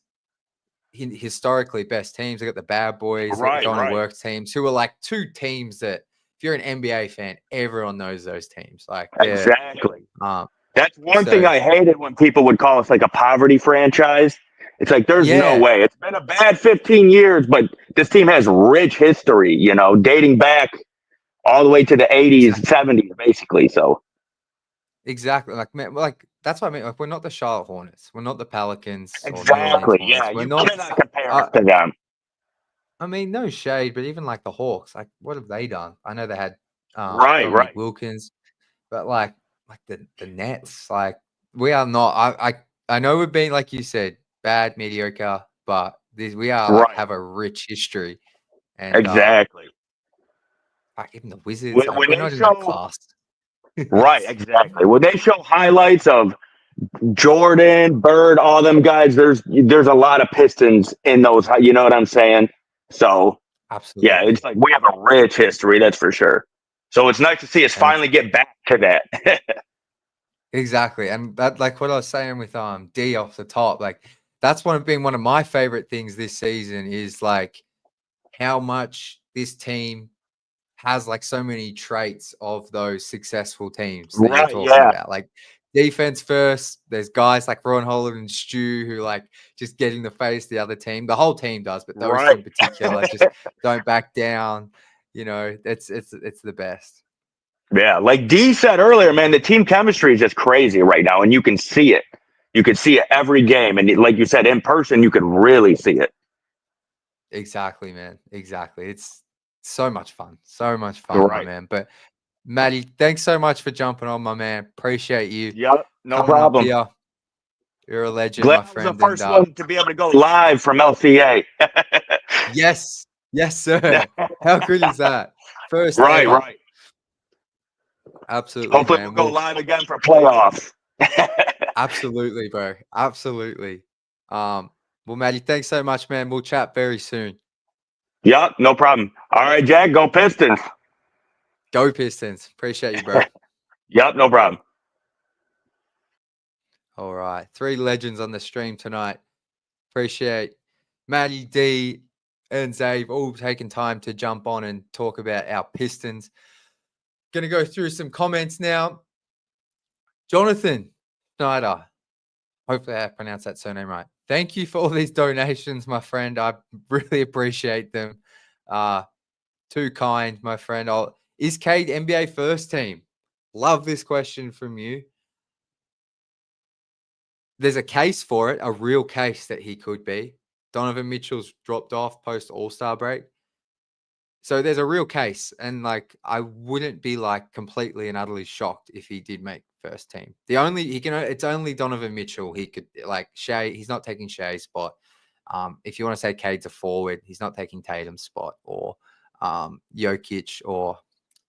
historically best teams. They got the bad boys, they got Right, the going right. to work teams, who are like 2 teams that, if you're an NBA fan, everyone knows those teams. Like, Exactly. um, That's one thing so- I hated when people would call us like a poverty franchise. It's like there's no Yeah. way. It's been a bad 15 years, but this team has rich history, you know, dating back all the way to the 80s, 70s, basically. So exactly. Like, man, like that's what I mean. Like, we're not the Charlotte Hornets. We're not the Pelicans. Or New Orleans exactly, Hornets. yeah, We're you not. cannot compare us to them. I mean, no shade, but even like the Hawks, like, what have they done? I know they had Right, Dominique right. Wilkins, but like the Nets, like, we are not. I know we've been, like you said, bad, mediocre, but we are like, Right. have a rich history, and Exactly. like even the Wizards, When- like, when we're they not in that show- class. Right, exactly. When they show highlights of Jordan, Bird, all them guys, there's a lot of Pistons in those, you know what I'm saying? So Absolutely. yeah, it's like we have a rich history, that's for sure. So it's nice to see us And finally get back to that. exactly. And that, like what I was saying with D off the top, like that's been one of my favorite things this season is like how much this team has like so many traits of those successful teams that you're Right, talking yeah. about. Like defense first, there's guys like Ron Holland and Stu who like just get in the face the other team. The whole team does, but those two Right. in particular just don't back down. You know, it's the best. Yeah, like D said earlier, man, the team chemistry is just crazy right now, and you can see it. You can see it every game, and like you said, in person, you could really see it. Exactly, man. Exactly. It's so much fun. So much fun, my Right. man. But Maddie, thanks so much for jumping on, my man. Appreciate you. Yep, no coming problem. Up here. You're a legend, Glad my I was friend. the first and, one to be able to go live from LCA. yes, sir. How good is that? First Right, ever. right. Absolutely, Hopefully, man. we'll go live again for playoffs. Absolutely, bro. Absolutely. Well, Maddie, thanks so much, man. We'll chat very soon. Yep, no problem. All right, Jack, go Pistons. Go Pistons. Appreciate you, bro. Yep, no problem. All right. 3 legends on the stream tonight. Appreciate Maddie, D, and Zave all taking time to jump on and talk about our Pistons. Going to go through some comments now. Jonathan Schneider. Hopefully I pronounced that surname right. Thank you for all these donations, my friend. I really appreciate them. Too kind, my friend. Is Cade NBA first team? Love this question from you. There's a case for it, a real case that he could be. Donovan Mitchell's dropped off post All-Star break. So there's a real case. And like, I wouldn't be like completely and utterly shocked if he did make first team. It's only Donovan Mitchell. He could like Shea. He's not taking Shea's spot. If you want to say Cade's a forward, he's not taking Tatum's spot or Jokic or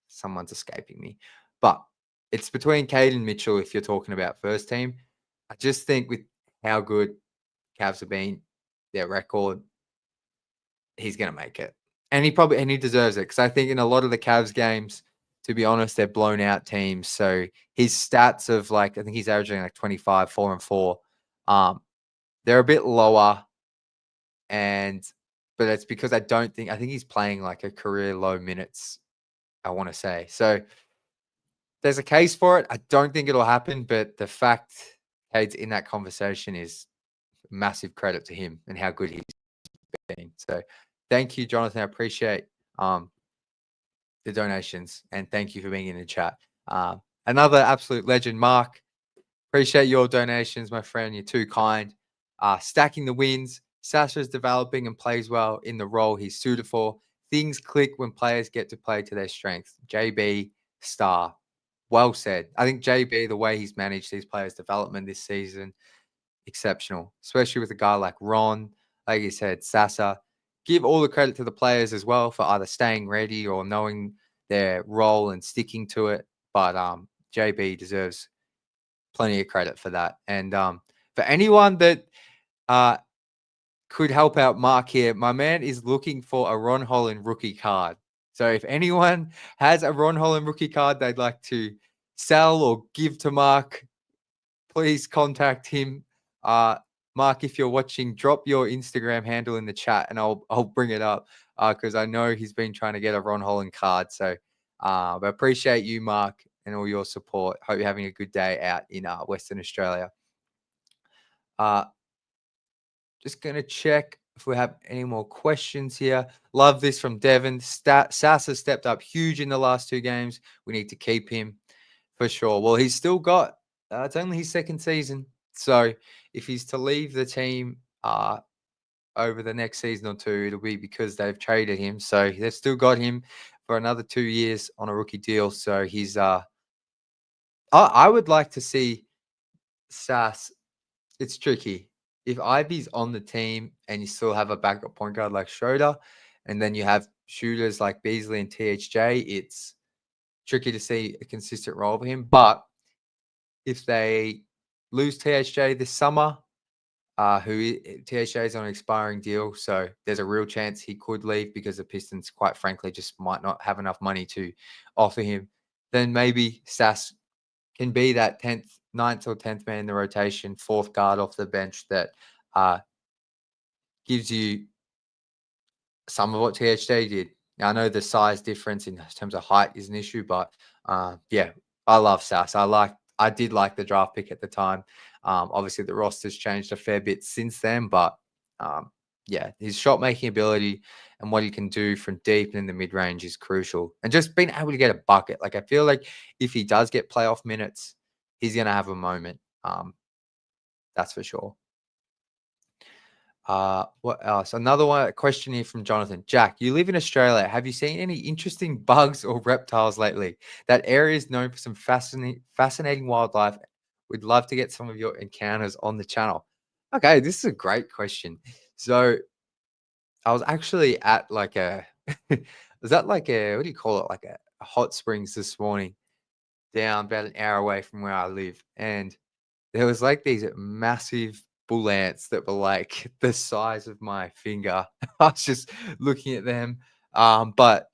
someone's escaping me. But it's between Cade and Mitchell if you're talking about first team. I just think with how good Cavs have been, their record, he's going to make it. And he deserves it because I think in a lot of the Cavs games, to be honest, they're blown out teams. So his stats of like, I think he's averaging like 25, 4 and 4. They're a bit lower. But it's because I think he's playing like a career low minutes, I want to say. So there's a case for it. I don't think it'll happen, but the fact Cade's in that conversation is massive credit to him and how good he's been. So thank you, Jonathan. I appreciate the donations and thank you for being in the chat. Another absolute legend, Mark. Appreciate your donations, my friend. You're too kind. Stacking the wins, Sasha is developing and plays well in the role he's suited for. Things click when players get to play to their strengths. JB, star. Well said. I think JB, the way he's managed these players' development this season, exceptional, especially with a guy like Ron, like you said, Sasa. Give all the credit to the players as well for either staying ready or knowing their role and sticking to it. But JB deserves plenty of credit for that. And for anyone that could help out Mark here, my man is looking for a Ron Holland rookie card. So if anyone has a Ron Holland rookie card they'd like to sell or give to Mark, please contact him. Mark, if you're watching, drop your Instagram handle in the chat and I'll bring it up because I know he's been trying to get a Ron Holland card. So but appreciate you, Mark, and all your support. Hope you're having a good day out in Western Australia. Just going to check if we have any more questions here. Love this from Devon. Sasa stepped up huge in the last 2 games. We need to keep him for sure. Well, he's still got, it's only his 2nd season. So if he's to leave the team over the next season or 2, it'll be because they've traded him. So they've still got him for another 2 years on a rookie deal. So he's, I would like to see Sass. It's tricky. If Ivy's on the team and you still have a backup point guard like Schroeder, and then you have shooters like Beasley and THJ, it's tricky to see a consistent role for him. But if they lose THJ this summer, THJ is on an expiring deal, so there's a real chance he could leave because the Pistons, quite frankly, just might not have enough money to offer him. Then maybe Sass can be that 9th or 10th man in the rotation, 4th guard off the bench that gives you some of what THJ did. Now, I know the size difference in terms of height is an issue, but yeah, I love Sass. I did like the draft pick at the time. Obviously, the roster's changed a fair bit since then, but yeah, his shot making ability and what he can do from deep and in the mid range is crucial. And just being able to get a bucket. Like, I feel like if he does get playoff minutes, he's going to have a moment. That's for sure. What else? Another question here from Jonathan. Jack, you live in Australia. Have you seen any interesting bugs or reptiles lately? That area is known for some fascinating wildlife. We'd love to get some of your encounters on the channel. Okay, this is a great question. So I was actually at like a was that like a, what do you call it? Like a hot springs this morning down about an hour away from where I live. And there was like these massive bull ants that were like the size of my finger. I was just looking at them. But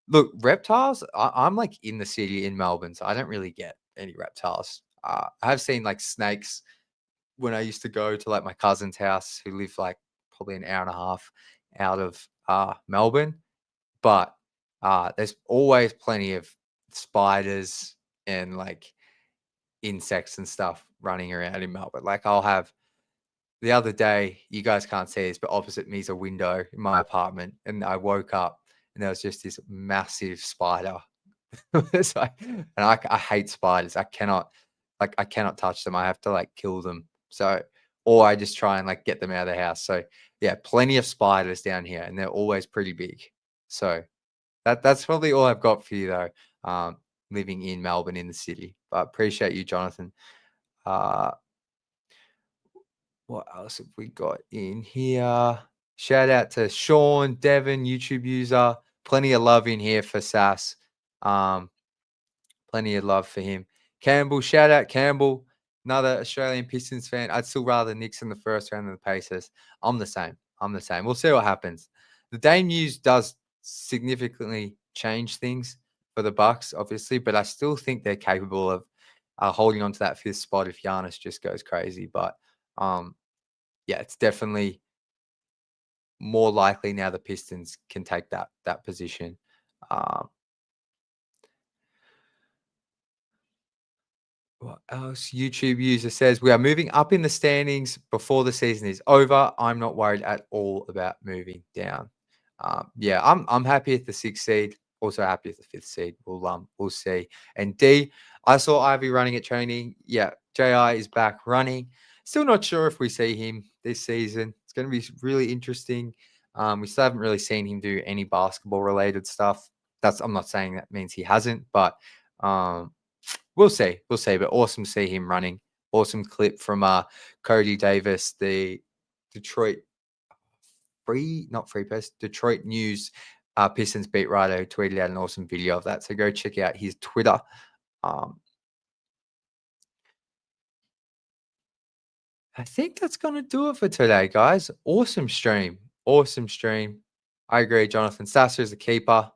look, reptiles, I'm like in the city in Melbourne, so I don't really get any reptiles. I have seen like snakes when I used to go to like my cousin's house who lived like probably an hour and a half out of Melbourne. But there's always plenty of spiders and like insects and stuff running around in Melbourne. Like I'll have the other day, you guys can't see this, but opposite me is a window in my apartment, and I woke up and there was just this massive spider. And I hate spiders. I cannot touch them. I have to like kill them. So, or I just try and like get them out of the house. So yeah, plenty of spiders down here, and they're always pretty big. So that's probably all I've got for you though. Living in Melbourne in the city, but appreciate you, Jonathan. What else have we got in here? Shout out to Sean, Devon, YouTube user. Plenty of love in here for Sass. Plenty of love for him. Campbell, shout out Campbell, another Australian Pistons fan. I'd still rather Knicks in the first round than the Pacers. I'm the same. We'll see what happens. The Dame news does significantly change things for the Bucks, obviously, but I still think they're capable of holding on to that 5th spot if Giannis just goes crazy. But yeah, it's definitely more likely now the Pistons can take that position. What else? YouTube user says, we are moving up in the standings before the season is over. I'm not worried at all about moving down. Yeah, I'm happy at the 6th seed. Also happy at the 5th seed. We'll see. And D, I saw Ivy running at training. Yeah, JI is back running. Still not sure if we see him this season. It's going to be really interesting. We still haven't really seen him do any basketball related stuff. I'm not saying that means he hasn't, but we'll see. We'll see. But awesome to see him running. Awesome clip from Cody Davis, the Detroit Detroit News Pistons beat writer, who tweeted out an awesome video of that. So go check out his Twitter. I think that's going to do it for today, guys. Awesome stream. Awesome stream. I agree, Jonathan. Sasser is a keeper.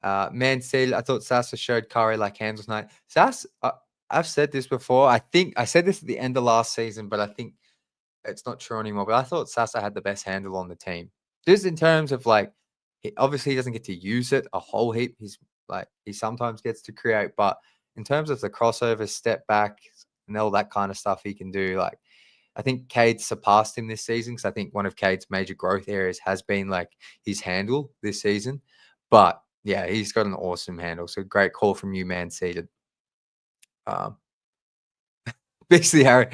Man said, I thought Sasser showed Curry like handles night. Sass, I've said this before. I think I said this at the end of last season, but I think it's not true anymore. But I thought Sasser had the best handle on the team. Just in terms of like, obviously he doesn't get to use it a whole heap. He sometimes gets to create, but in terms of the crossover, step back, and all that kind of stuff he can do, like, I think Cade surpassed him this season because I think one of Cade's major growth areas has been like his handle this season. But yeah, he's got an awesome handle. So great call from you, man seated. Basically, Harry,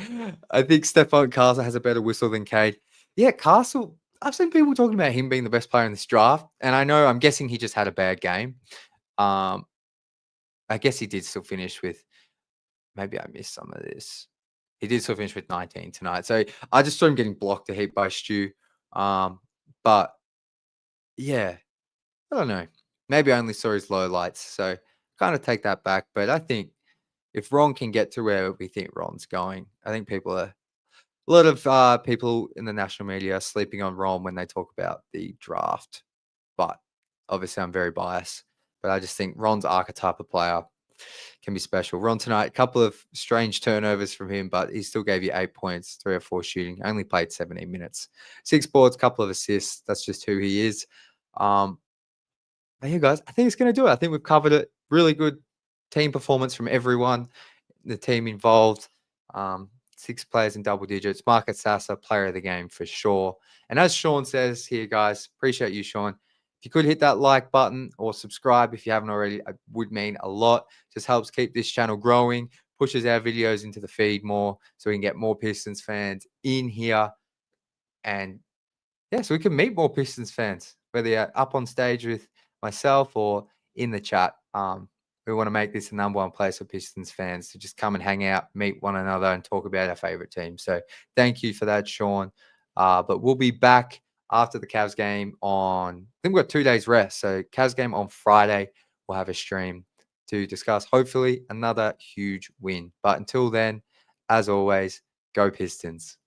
I think Stephon Castle has a better whistle than Cade. Yeah, Castle, I've seen people talking about him being the best player in this draft. And I'm guessing he just had a bad game. I guess he did still finish with, maybe I missed some of this. He did still finish with 19 tonight. So I just saw him getting blocked a heap by Stu. But yeah, I don't know. Maybe I only saw his low lights. So kind of take that back. But I think if Ron can get to where we think Ron's going, I think a lot of people in the national media are sleeping on Ron when they talk about the draft. But obviously I'm very biased. But I just think Ron's archetype of player can be special. Ron tonight, a couple of strange turnovers from him, but he still gave you 8 points, 3 or 4 shooting. Only played 17 minutes, 6 boards, couple of assists. That's just who he is. But yeah, guys, I think it's going to do it. I think we've covered it. Really good team performance from everyone, the team involved. 6 players in double digits. Marcus Sasser, player of the game for sure. And as Sean says here, guys, appreciate you, Sean. If you could hit that like button or subscribe if you haven't already, it would mean a lot. Just helps keep this channel growing, pushes our videos into the feed more so we can get more Pistons fans in here. And yeah, so we can meet more Pistons fans, whether you're up on stage with myself or in the chat. We want to make this the #1 place for Pistons fans to just come and hang out, meet one another, and talk about our favorite team. So thank you for that, Sean. But we'll be back after the Cavs game I think we've got 2 days rest. So Cavs game on Friday, we'll have a stream to discuss, hopefully, another huge win. But until then, as always, go Pistons.